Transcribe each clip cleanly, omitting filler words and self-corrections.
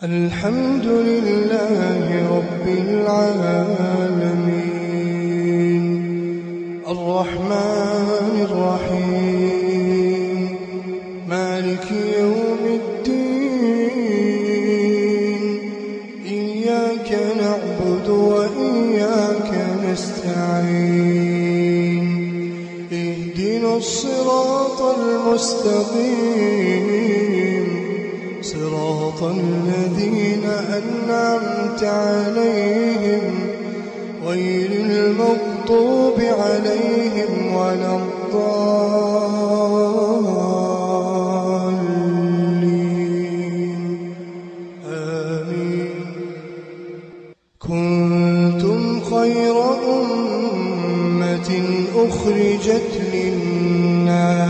الحمد لله رب العالمين الرحمن الرحيم مالك يوم الدين إياك نعبد وإياك نستعين اهدنا الصراط المستقيم صراط الذين أنعمت عليهم غير المغضوب عليهم ولا الضالين آمين. كنتم خير أمة أخرجت للناس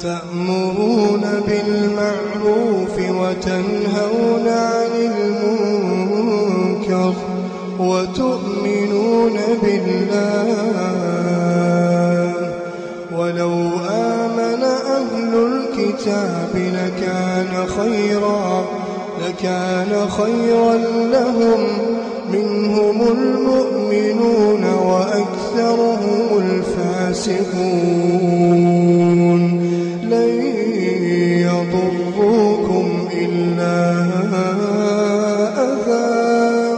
تأمرون بالمعروف وتنهون عن المنكر وتؤمنون بالله ولو آمن أهل الكتاب لكان خيرا لهم منهم المؤمنون وأكثرهم الفاسقون لن يضروكم إلا أذى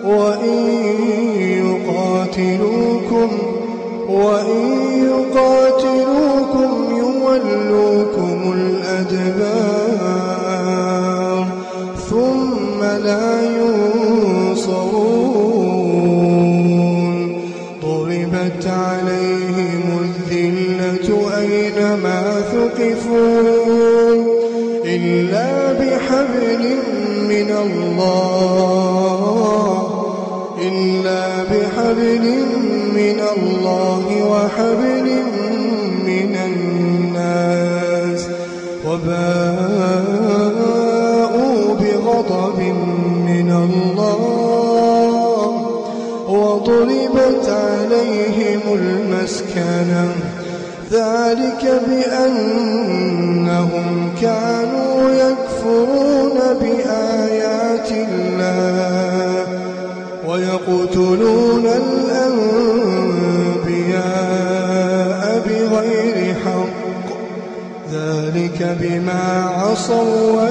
وإن يقاتلوكم يولوكم الأدبار ثم لا ينصرون ضربت عليهم الذلة أينما ثقفوا إلا بحبل من الله وحبل من الناس وباءوا بغضب من الله وضربت عليهم المسكنة ذلك بأنهم كانوا يكفرون بآيات الله ويقتلون الأنبياء بغير حق ذلك بما عصوا